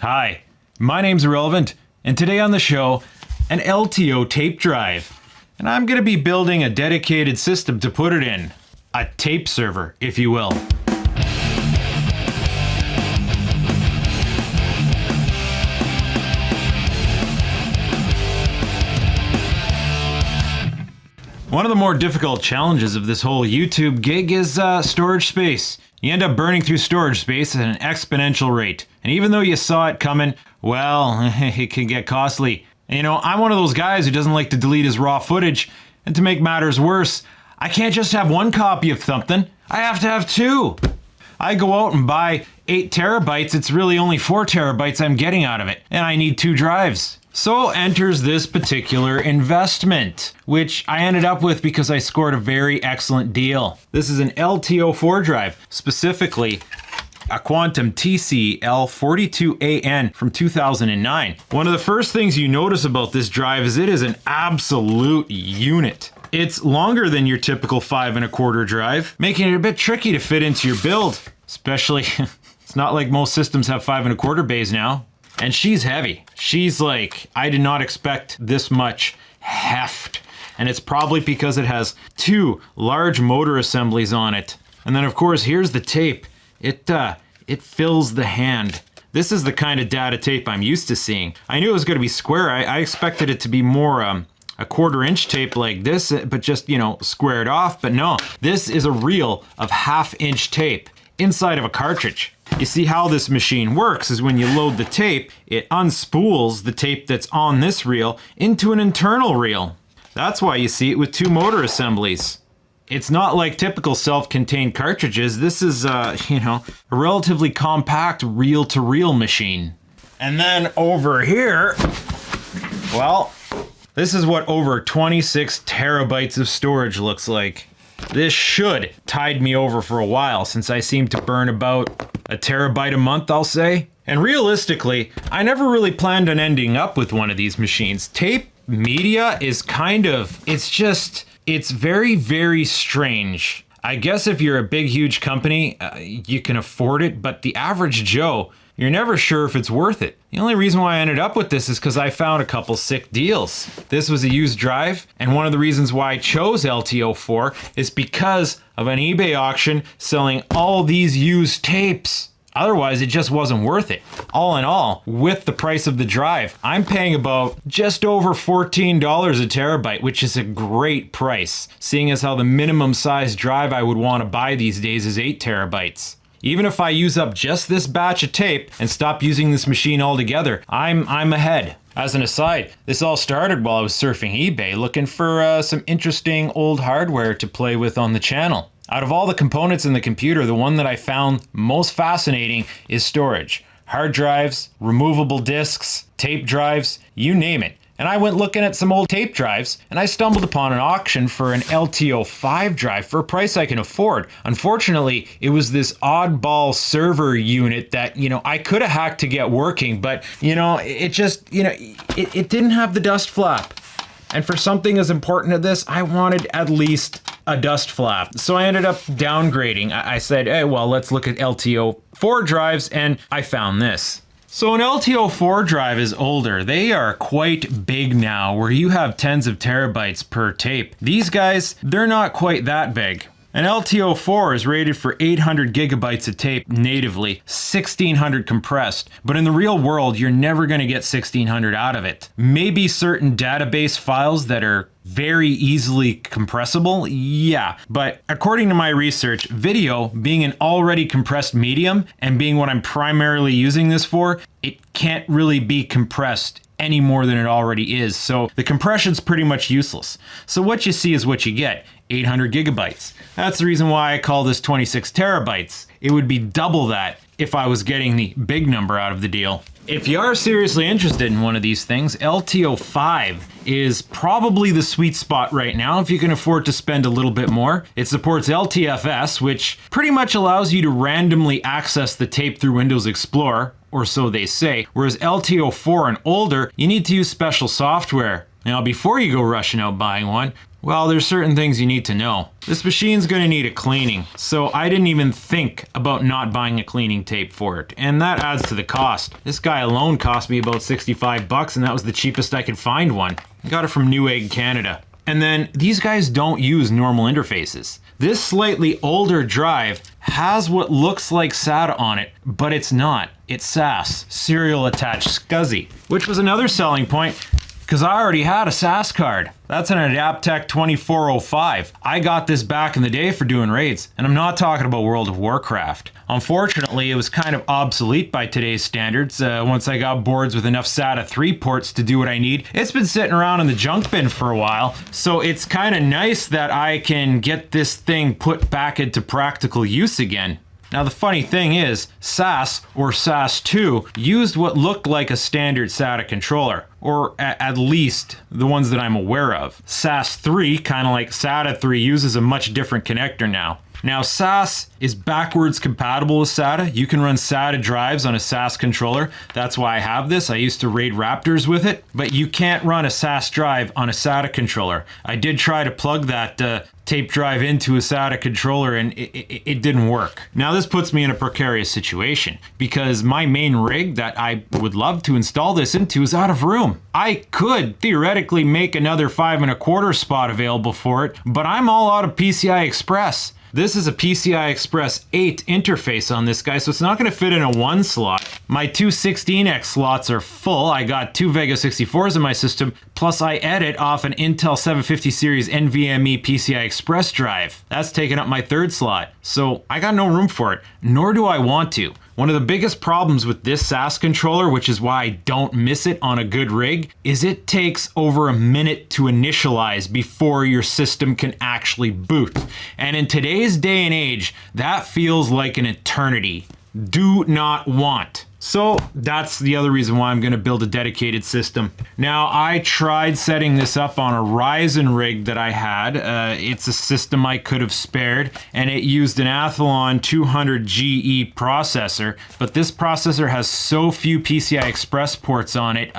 Hi, my name's Irrelevant, and today on the show, an LTO tape drive. And I'm going to be building a dedicated system to put it in. A tape server, if you will. One of the more difficult challenges of this whole YouTube gig is storage space. You end up burning through storage space at an exponential rate. And even though you saw it coming, well, it can get costly. And, you know, I'm one of those guys who doesn't like to delete his raw footage. And to make matters worse, I can't just have one copy of something. I have to have two. I go out and buy 8 terabytes. It's really only 4 terabytes I'm getting out of it. And I need 2 drives. So enters this particular investment, which I ended up with because I scored a very excellent deal. This is an LTO-4 drive, specifically a Quantum TC-L42AN from 2009. One of the first things you notice about this drive is it is an absolute unit. It's longer than your typical 5 1/4 drive, making it a bit tricky to fit into your build. Especially, it's not like most systems have 5 1/4 bays now. And she's heavy. She's like, I did not expect this much heft. And it's probably because it has 2 large motor assemblies on it. And then of course, here's the tape. It fills the hand. This is the kind of data tape I'm used to seeing. I knew it was gonna be square. I expected it to be more a 1/4 inch tape like this, but just, you know, squared off. But no, this is a reel of 1/2 inch tape inside of a cartridge. You see how this machine works is when you load the tape, it unspools the tape that's on this reel into an internal reel. That's why you see it with 2 motor assemblies. It's not like typical self-contained cartridges. This is, you know, a relatively compact reel-to-reel machine. And then over here, well, this is what over 26 terabytes of storage looks like. This should tide me over for a while since I seem to burn about 1 terabyte a month, I'll say. And realistically, I never really planned on ending up with one of these machines. Tape media is kind of, it's very, very strange. I guess if you're a big, huge company, you can afford it, but the average Joe, you're never sure if it's worth it. The only reason why I ended up with this is because I found a couple sick deals. This was a used drive, and one of the reasons why I chose LTO-4 is because of an eBay auction selling all these used tapes. Otherwise, it just wasn't worth it. All in all, with the price of the drive, I'm paying about just over $14 a terabyte, which is a great price, seeing as how the minimum size drive I would want to buy these days is 8 terabytes. Even if I use up just this batch of tape and stop using this machine altogether, I'm ahead. As an aside, this all started while I was surfing eBay looking for some interesting old hardware to play with on the channel. Out of all the components in the computer, the one that I found most fascinating is storage. Hard drives, removable disks, tape drives, you name it. And I went looking at some old tape drives, and I stumbled upon an auction for an LTO-5 drive for a price I can afford. Unfortunately, it was this oddball server unit that, you know, I could have hacked to get working, but, you know, it just, you know, it didn't have the dust flap. And for something as important as this, I wanted at least a dust flap. So I ended up downgrading. I said, hey, well, let's look at LTO-4 drives, and I found this. So an LTO-4 drive is older. They are quite big now, where you have tens of terabytes per tape. These guys, they're not quite that big. An LTO-4 is rated for 800 gigabytes of tape natively, 1600 compressed. But in the real world, you're never gonna get 1600 out of it. Maybe certain database files that are very easily compressible, yeah. But according to my research, video being an already compressed medium and being what I'm primarily using this for, it can't really be compressed any more than it already is. So the compression's pretty much useless. So what you see is what you get, 800 gigabytes. That's the reason why I call this 26 terabytes. It would be double that if I was getting the big number out of the deal. If you are seriously interested in one of these things, LTO-5 is probably the sweet spot right now if you can afford to spend a little bit more. It supports LTFS, which pretty much allows you to randomly access the tape through Windows Explorer, or so they say, whereas LTO-4 and older, you need to use special software. Now, before you go rushing out buying one, Well, there's certain things you need to know. This machine's gonna need a cleaning, so I didn't even think about not buying a cleaning tape for it, and that adds to the cost. This guy alone cost me about 65 bucks, and that was the cheapest I could find one. I got it from Newegg, Canada. And then these guys don't use normal interfaces. This slightly older drive has what looks like SATA on it, but it's not. It's SAS, Serial Attached SCSI, which was another selling point because I already had a SAS card. That's an Adaptec 2405. I got this back in the day for doing raids, and I'm not talking about World of Warcraft. Unfortunately, it was kind of obsolete by today's standards once I got boards with enough SATA 3 ports to do what I need. It's been sitting around in the junk bin for a while, so it's kind of nice that I can get this thing put back into practical use again. Now the funny thing is, SAS, or SAS2, used what looked like a standard SATA controller, or at least the ones that I'm aware of. SAS3, kind of like SATA 3, uses a much different connector now. Now SAS is backwards compatible with SATA. You can run SATA drives on a SAS controller. That's why I have this. I used to raid Raptors with it, but you can't run a SAS drive on a SATA controller. I did try to plug that tape drive into a SATA controller and it didn't work. Now this puts me in a precarious situation because my main rig that I would love to install this into is out of room. I could theoretically make another 5 1/4 spot available for it, but I'm all out of PCI Express. This is a PCI Express 8 interface on this guy, so it's not going to fit in a 1 slot. My two 16X slots are full. I got 2 Vega 64s in my system, plus I edit off an Intel 750 series NVMe PCI Express drive. That's taking up my 3rd slot, so I got no room for it, nor do I want to. One of the biggest problems with this SAS controller, which is why I don't miss it on a good rig, is it takes over a minute to initialize before your system can actually boot. And in today's day and age, that feels like an eternity. Do not want. So that's the other reason why I'm going to build a dedicated system. Now I tried setting this up on a Ryzen rig that I had. It's a system I could have spared, and it used an Athlon 200 GE processor, but this processor has so few PCI Express ports on it,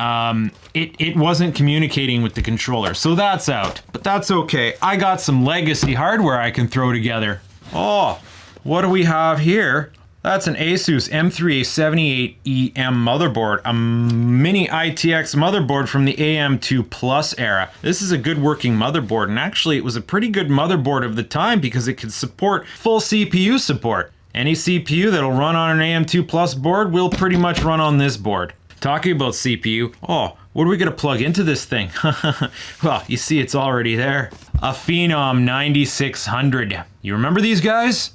it wasn't communicating with the controller. So that's out, but that's okay. I got some legacy hardware I can throw together. Oh, what do we have here? That's an Asus M3A78EM motherboard, a mini ITX motherboard from the AM2 Plus era. This is a good working motherboard, and actually it was a pretty good motherboard of the time because it could support full CPU support. Any CPU that'll run on an AM2 Plus board will pretty much run on this board. Talking about CPU, oh, what are we gonna plug into this thing? Well, you see it's already there. A Phenom 9600. You remember these guys?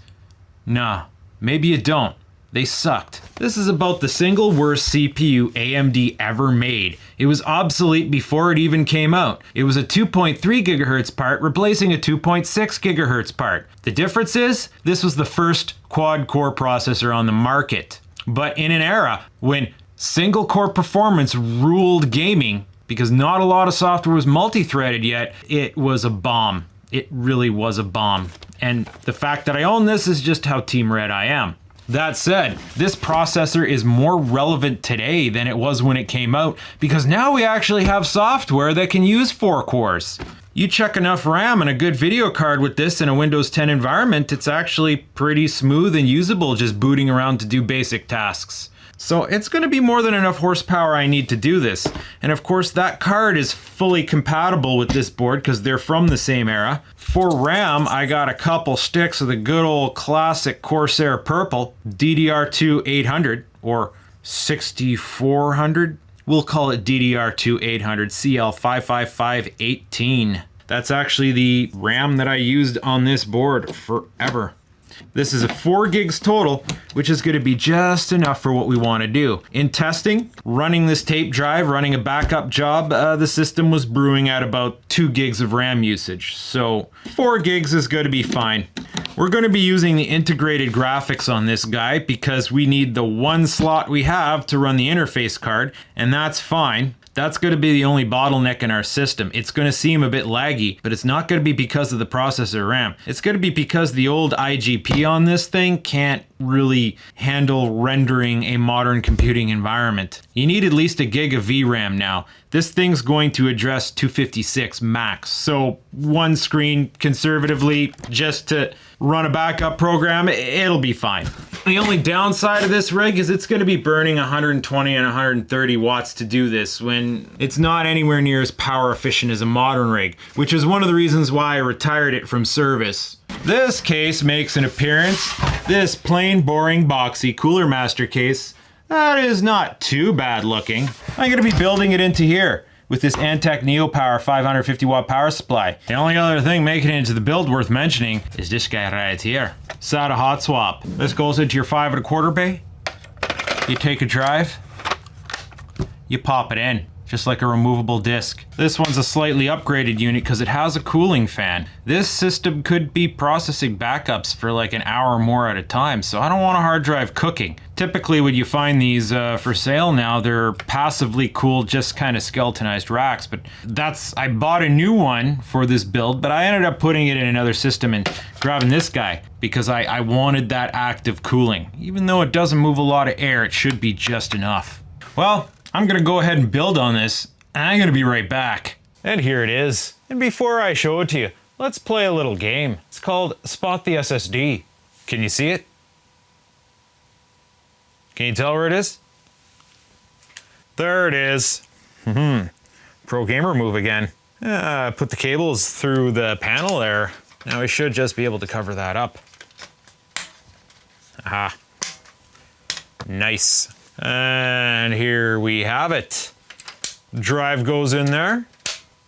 Nah. Maybe you don't. They sucked. This is about the single worst CPU AMD ever made. It was obsolete before it even came out. It was a 2.3 GHz part replacing a 2.6 GHz part. The difference is, this was the first quad-core processor on the market. But in an era when single-core performance ruled gaming, because not a lot of software was multi-threaded yet, it was a bomb. It really was a bomb. And the fact that I own this is just how Team Red I am. That said, this processor is more relevant today than it was when it came out because now we actually have software that can use 4 cores. You chuck enough RAM and a good video card with this in a Windows 10 environment, it's actually pretty smooth and usable just booting around to do basic tasks. So it's going to be more than enough horsepower I need to do this. And of course that card is fully compatible with this board because they're from the same era. For RAM, I got a couple sticks of the good old classic Corsair Purple DDR2 800 or 6400. We'll call it DDR2 800 CL55518. That's actually the RAM that I used on this board forever. This is a 4 gigs total, which is going to be just enough for what we want to do. In testing, running this tape drive, running a backup job, the system was brewing at about 2 gigs of RAM usage. So 4 gigs is going to be fine. We're going to be using the integrated graphics on this guy because we need the 1 slot we have to run the interface card, and that's fine. That's going to be the only bottleneck in our system. It's going to seem a bit laggy, but it's not going to be because of the processor RAM. It's going to be because the old IGP on this thing can't really handle rendering a modern computing environment. You need at least a gig of VRAM now. This thing's going to address 256 max. So one screen conservatively just to run a backup program, it'll be fine. The only downside of this rig is it's going to be burning 120 and 130 watts to do this when it's not anywhere near as power efficient as a modern rig, which is one of the reasons why I retired it from service. This case makes an appearance. This plain, boring, boxy Cooler Master case, that is not too bad looking. I'm going to be building it into here with this Antec NeoPower 550 watt power supply. The only other thing making it into the build worth mentioning is this guy right here. SATA hot swap. This goes into your 5 1/4 bay. You take a drive, you pop it in, just like a removable disc. This one's a slightly upgraded unit because it has a cooling fan. This system could be processing backups for like an hour or more at a time, so I don't want a hard drive cooking. Typically when you find these for sale now, they're passively cooled, just kind of skeletonized racks, but I bought a new one for this build, but I ended up putting it in another system and grabbing this guy because I wanted that active cooling. Even though it doesn't move a lot of air, it should be just enough. Well, I'm gonna go ahead and build on this, and I'm gonna be right back. And here it is. And before I show it to you, let's play a little game. It's called Spot the SSD. Can you see it? Can you tell where it is? There it is. Pro gamer move again. Put the cables through the panel there. Now we should just be able to cover that up. Aha. Nice. And here we have it. Drive goes in there,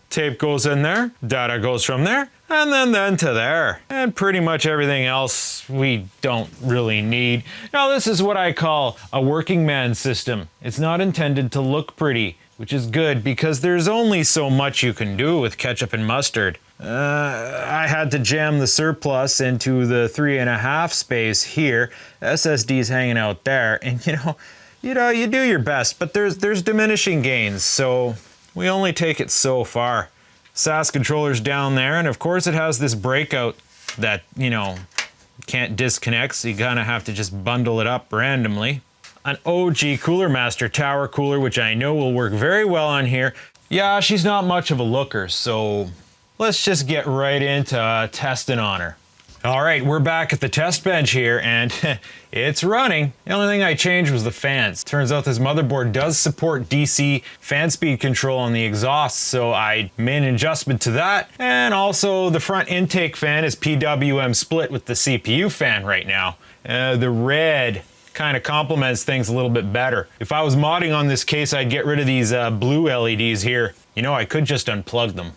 tape goes in there, data goes from there, and then to there. And pretty much everything else we don't really need. Now this is what I call a working man system. It's not intended to look pretty, which is good because there's only so much you can do with ketchup and mustard. I had to jam the surplus into the 3.5 space here. SSD's hanging out there, and you do your best, but there's diminishing gains, so we only take it so far. SAS controller's down there, and of course it has this breakout that, can't disconnect, so you kind of have to just bundle it up randomly. An OG Cooler Master tower cooler, which I know will work very well on here. Yeah, she's not much of a looker, so let's just get right into testing on her. All right, we're back at the test bench here, and it's running. The only thing I changed was the fans. Turns out this motherboard does support DC fan speed control on the exhaust, so I made an adjustment to that. And also the front intake fan is PWM split with the CPU fan right now. The red kind of complements things a little bit better. If I was modding on this case, I'd get rid of these blue LEDs here. I could just unplug them.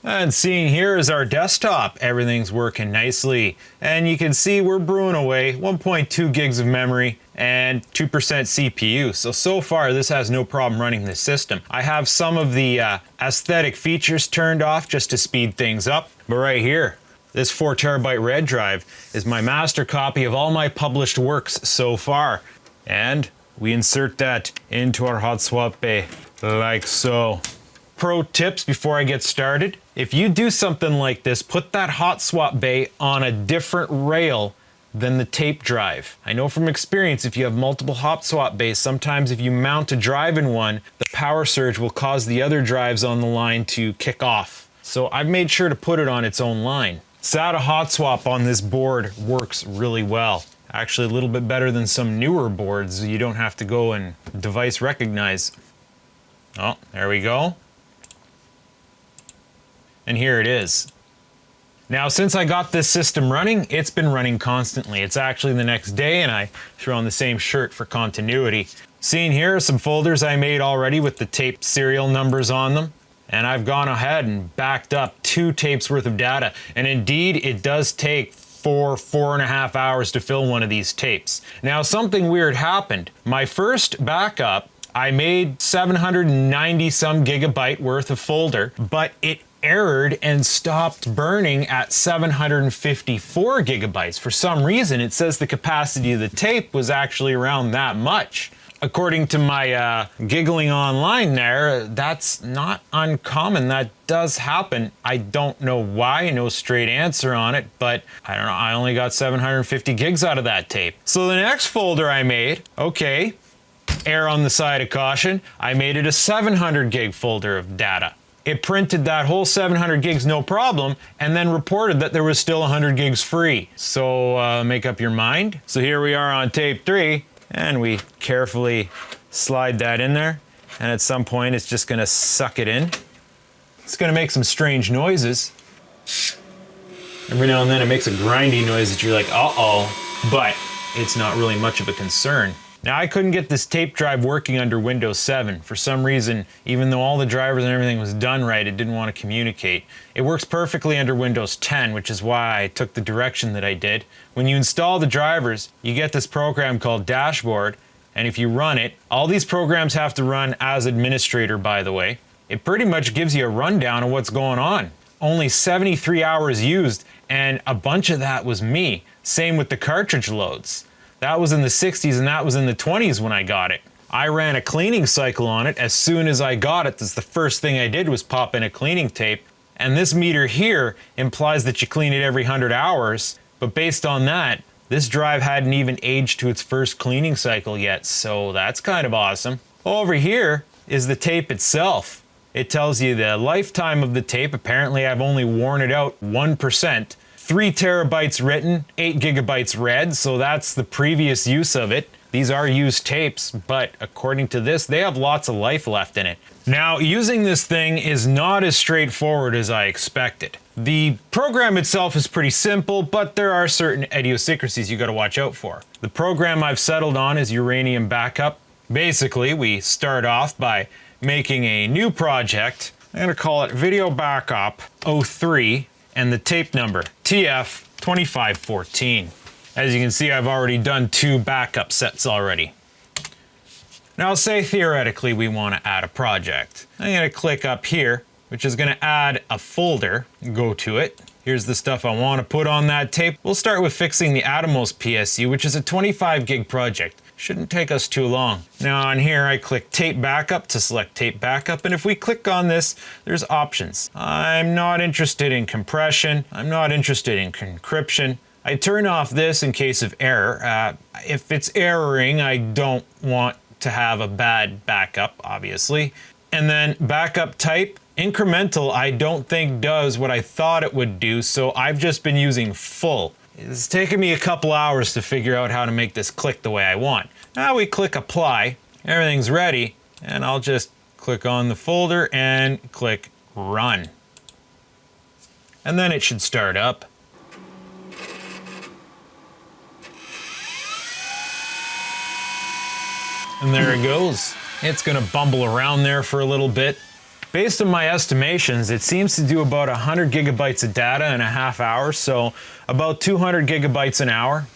And seeing here is our desktop. Everything's working nicely. And you can see we're brewing away 1.2 gigs of memory and 2% CPU. So far this has no problem running this system. I have some of the aesthetic features turned off just to speed things up. But right here, this 4 terabyte red drive is my master copy of all my published works so far. And we insert that into our hot swap bay like so. Pro tips before I get started. If you do something like this, put that hot swap bay on a different rail than the tape drive. I know from experience, if you have multiple hot swap bays, sometimes if you mount a drive in one, the power surge will cause the other drives on the line to kick off. So I've made sure to put it on its own line. SATA hot swap on this board works really well. Actually a little bit better than some newer boards. You don't have to go and device recognize. Oh, there we go. And here it is. Now, since I got this system running, it's been running constantly. It's actually the next day, and I threw on the same shirt for continuity. Seeing here are some folders I made already with the tape serial numbers on them. And I've gone ahead and backed up 2 tapes worth of data. And indeed, it does take 4.5 hours to fill one of these tapes. Now, something weird happened. My first backup, I made 790 some gigabyte worth of folder, but it errored and stopped burning at 754 gigabytes. For some reason, it says the capacity of the tape was actually around that much. According to my giggling online there, that's not uncommon. That does happen. I don't know why, no straight answer on it, but I don't know, I only got 750 gigs out of that tape. So the next folder I made, okay, err on the side of caution. I made it a 700 gig folder of data. It printed that whole 700 gigs no problem, and then reported that there was still 100 gigs free. So make up your mind. So here we are on tape 3, and we carefully slide that in there, and at some point it's just gonna suck it in. It's gonna make some strange noises. Every now and then it makes a grindy noise that you're like, uh-oh, but it's not really much of a concern. Now, I couldn't get this tape drive working under Windows 7. For some reason, even though all the drivers and everything was done right, it didn't want to communicate. It works perfectly under Windows 10, which is why I took the direction that I did. When you install the drivers, you get this program called Dashboard, and if you run it, all these programs have to run as administrator, by the way. It pretty much gives you a rundown of what's going on. Only 73 hours used, and a bunch of that was me. Same with the cartridge loads. That was in the 60s and that was in the 20s when I got it. I ran a cleaning cycle on it as soon as I got it. That's the first thing I did was pop in a cleaning tape. And this meter here implies that you clean it every 100 hours. But based on that, this drive hadn't even aged to its first cleaning cycle yet. So that's kind of awesome. Over here is the tape itself. It tells you the lifetime of the tape. Apparently I've only worn it out 1%. 3 terabytes written, 8 gigabytes read, so that's the previous use of it. These are used tapes, but according to this, they have lots of life left in it. Now, using this thing is not as straightforward as I expected. The program itself is pretty simple, but there are certain idiosyncrasies you gotta watch out for. The program I've settled on is Uranium Backup. Basically, we start off by making a new project. I'm gonna call it Video Backup 03. And the tape number, TF2514. As you can see, I've already done 2 backup sets already. Now say theoretically we want to add a project. I'm going to click up here, which is going to add a folder, go to it. Here's the stuff I want to put on that tape. We'll start with fixing the Atomos PSU, which is a 25 gig project. Shouldn't take us too long. Now on here, I click Tape Backup to select Tape Backup, and if we click on this, there's options. I'm not interested in compression. I'm not interested in encryption. I turn off this in case of error. If it's erroring, I don't want to have a bad backup, obviously. And then backup type, incremental, I don't think does what I thought it would do, so I've just been using full. It's taken me a couple hours to figure out how to make this click the way I want. Now we click apply, everything's ready, and I'll just click on the folder and click run. And then it should start up. And there it goes. It's gonna bumble around there for a little bit. Based on my estimations, it seems to do about 100 gigabytes of data in a half hour, so about 200 gigabytes an hour.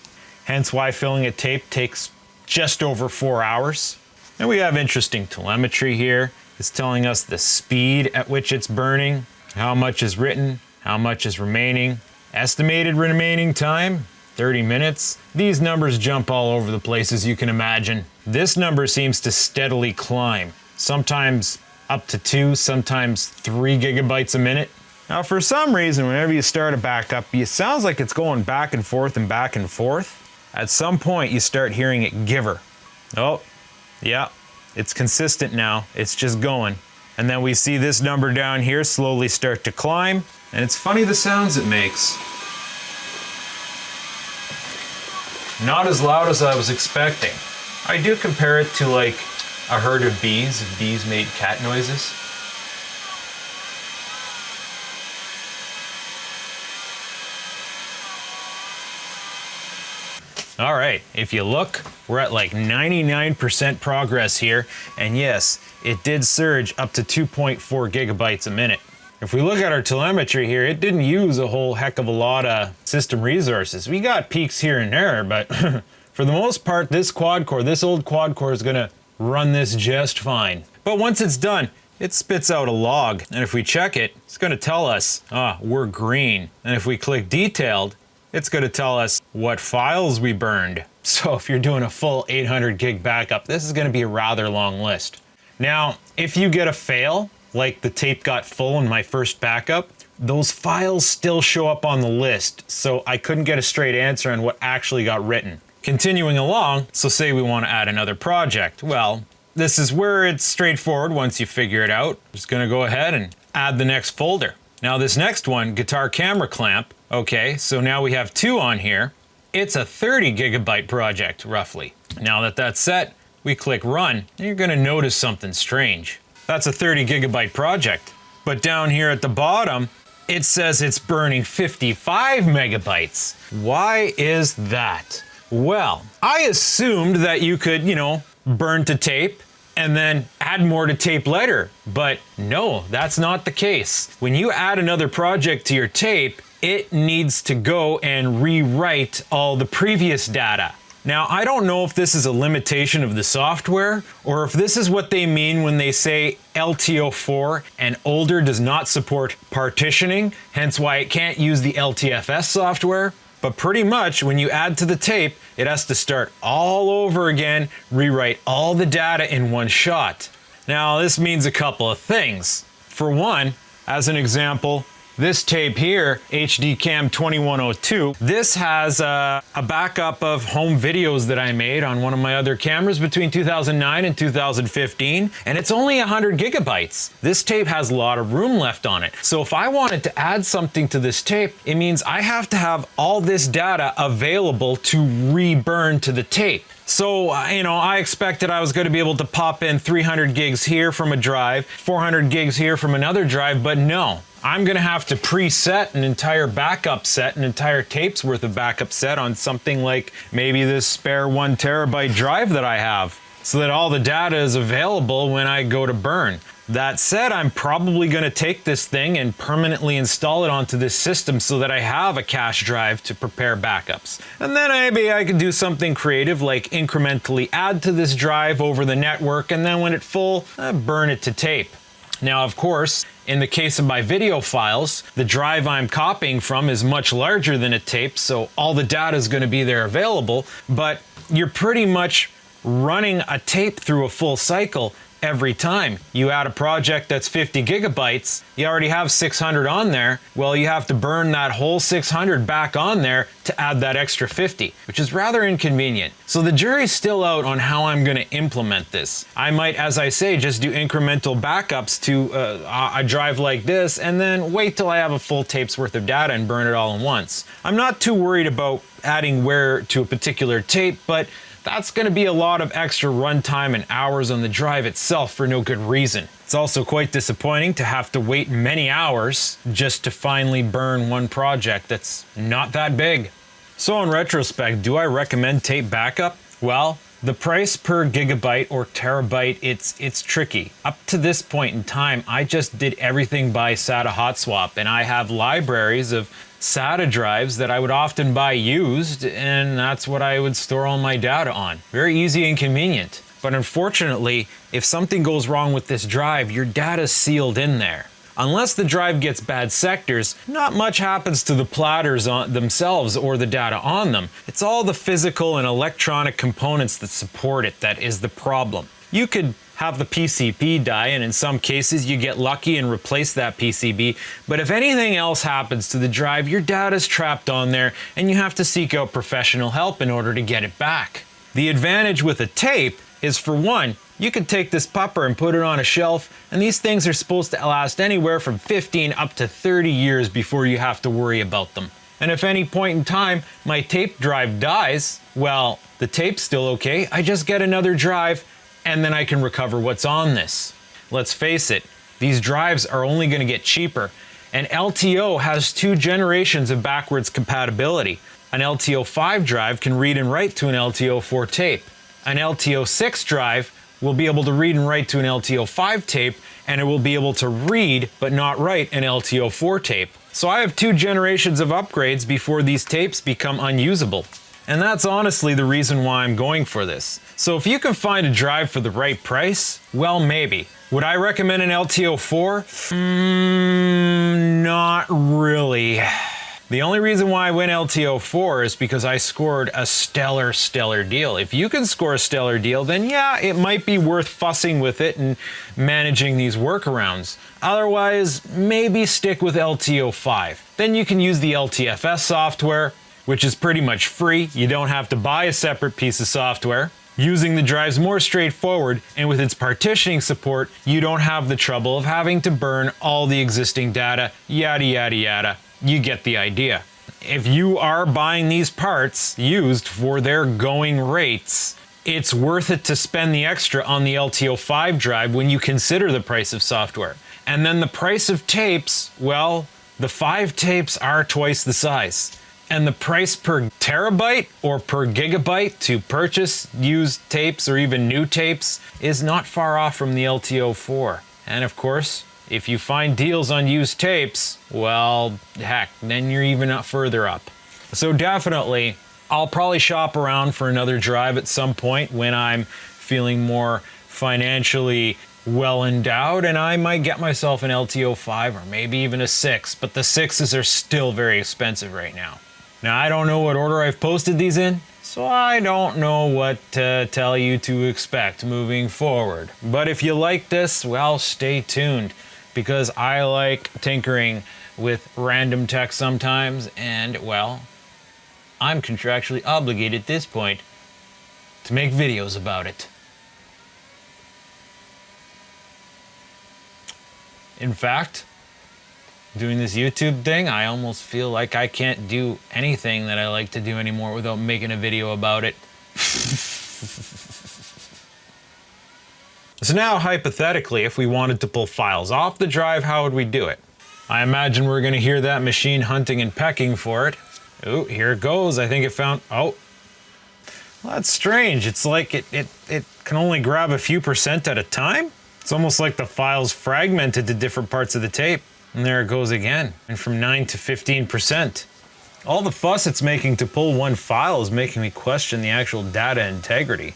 Hence why filling a tape takes just over 4 hours. And we have interesting telemetry here. It's telling us the speed at which it's burning, how much is written, how much is remaining. Estimated remaining time, 30 minutes. These numbers jump all over the place, as you can imagine. This number seems to steadily climb, sometimes up to 2, sometimes 3 gigabytes a minute. Now for some reason, whenever you start a backup, it sounds like it's going back and forth and back and forth. At some point you start hearing it giver. Oh, yeah, it's consistent now, it's just going. And then we see this number down here slowly start to climb, and it's funny the sounds it makes. Not as loud as I was expecting. I do compare it to like a herd of bees, if bees made cat noises. All right, if you look, we're at like 99% progress here, and yes, it did surge up to 2.4 gigabytes a minute. If we look at our telemetry here, it didn't use a whole heck of a lot of system resources. We got peaks here and there, but for the most part, this old quad core is gonna run this just fine. But once it's done, it spits out a log, and if we check it, it's gonna tell us, we're green. And if we click detailed, it's gonna tell us what files we burned. So if you're doing a full 800 gig backup, this is gonna be a rather long list. Now, if you get a fail, like the tape got full in my first backup, those files still show up on the list, so I couldn't get a straight answer on what actually got written. Continuing along, so say we want to add another project. Well, this is where it's straightforward once you figure it out. Just gonna go ahead and add the next folder. Now this next one, guitar camera clamp. Okay, so now we have 2 on here. It's a 30 gigabyte project, roughly. Now that that's set, we click run, and you're gonna notice something strange. That's a 30 gigabyte project. But down here at the bottom, it says it's burning 55 megabytes. Why is that? Well, I assumed that you could, burn to tape and then add more to tape later. But no, that's not the case. When you add another project to your tape, it needs to go and rewrite all the previous data. Now, I don't know if this is a limitation of the software or if this is what they mean when they say LTO-4 and older does not support partitioning, hence why it can't use the LTFS software. But pretty much when you add to the tape, it has to start all over again, rewrite all the data in one shot. Now, this means a couple of things. For one, as an example, this tape here, HD Cam 2102, this has a backup of home videos that I made on one of my other cameras between 2009 and 2015, and it's only 100 gigabytes. This tape has a lot of room left on it. So if I wanted to add something to this tape, it means I have to have all this data available to re-burn to the tape. So, I expected I was going to be able to pop in 300 gigs here from a drive, 400 gigs here from another drive, but no. I'm going to have to preset an entire backup set, an entire tape's worth of backup set on something like maybe this spare 1 terabyte drive that I have, so that all the data is available when I go to burn. That said, I'm probably going to take this thing and permanently install it onto this system so that I have a cache drive to prepare backups. And then maybe I could do something creative like incrementally add to this drive over the network, and then when it's full, burn it to tape. Now, of course, in the case of my video files, the drive I'm copying from is much larger than a tape, so all the data is going to be there available, but you're pretty much running a tape through a full cycle every time. You add a project that's 50 gigabytes, you already have 600 on there, well, you have to burn that whole 600 back on there to add that extra 50, which is rather inconvenient. So the jury's still out on how I'm going to implement this. I might, as I say, just do incremental backups to a drive like this, and then wait till I have a full tape's worth of data and burn it all at once. I'm not too worried about adding wear to a particular tape, but that's going to be a lot of extra runtime and hours on the drive itself for no good reason. It's also quite disappointing to have to wait many hours just to finally burn one project that's not that big. So in retrospect, do I recommend tape backup? Well, the price per gigabyte or terabyte, it's tricky. Up to this point in time, I just did everything by SATA hot swap, and I have libraries of SATA drives that I would often buy used, and that's what I would store all my data on. Very easy and convenient. But unfortunately, if something goes wrong with this drive, your data's sealed in there. Unless the drive gets bad sectors, not much happens to the platters themselves or the data on them. It's all the physical and electronic components that support it that is the problem. You could have the PCB die, and in some cases you get lucky and replace that PCB, but if anything else happens to the drive, your data's trapped on there and you have to seek out professional help in order to get it back. The advantage with a tape is, for one, you can take this pupper and put it on a shelf, and these things are supposed to last anywhere from 15 up to 30 years before you have to worry about them. And if any point in time my tape drive dies, well, the tape's still okay. I just get another drive and then I can recover what's on this. Let's face it, these drives are only going to get cheaper, and LTO has 2 generations of backwards compatibility. An LTO-5 drive can read and write to an LTO-4 tape. An LTO-6 drive will be able to read and write to an LTO-5 tape, and it will be able to read but not write an LTO-4 tape. So I have 2 generations of upgrades before these tapes become unusable. And that's honestly the reason why I'm going for this. So if you can find a drive for the right price, well, maybe. Would I recommend an LTO-4? Not really. The only reason why I went LTO-4 is because I scored a stellar deal. If you can score a stellar deal, then yeah, it might be worth fussing with it and managing these workarounds. Otherwise, maybe stick with LTO-5. Then you can use the LTFS software, which is pretty much free. You don't have to buy a separate piece of software. Using the drive's more straightforward, and with its partitioning support, you don't have the trouble of having to burn all the existing data, yada yada yada. You get the idea. If you are buying these parts used for their going rates, it's worth it to spend the extra on the LTO-5 drive when you consider the price of software. And then the price of tapes, well, the 5 tapes are twice the size. And the price per terabyte or per gigabyte to purchase used tapes or even new tapes is not far off from the LTO-4. And of course, if you find deals on used tapes, well, heck, then you're even further up. So definitely, I'll probably shop around for another drive at some point when I'm feeling more financially well endowed, and I might get myself an LTO-5 or maybe even a 6, but the 6s are still very expensive right now. Now, I don't know what order I've posted these in, so I don't know what to tell you to expect moving forward. But if you like this, well, stay tuned, because I like tinkering with random tech sometimes, and, well, I'm contractually obligated at this point to make videos about it. In fact, doing this YouTube thing, I almost feel like I can't do anything that I like to do anymore without making a video about it. So now, hypothetically, if we wanted to pull files off the drive, how would we do it? I imagine we're going to hear that machine hunting and pecking for it. Oh, here it goes. I think it found... Oh. Well, that's strange. It's like it can only grab a few percent at a time. It's almost like the file's fragmented to different parts of the tape. And there it goes again, and from 9 to 15%. All the fuss it's making to pull one file is making me question the actual data integrity.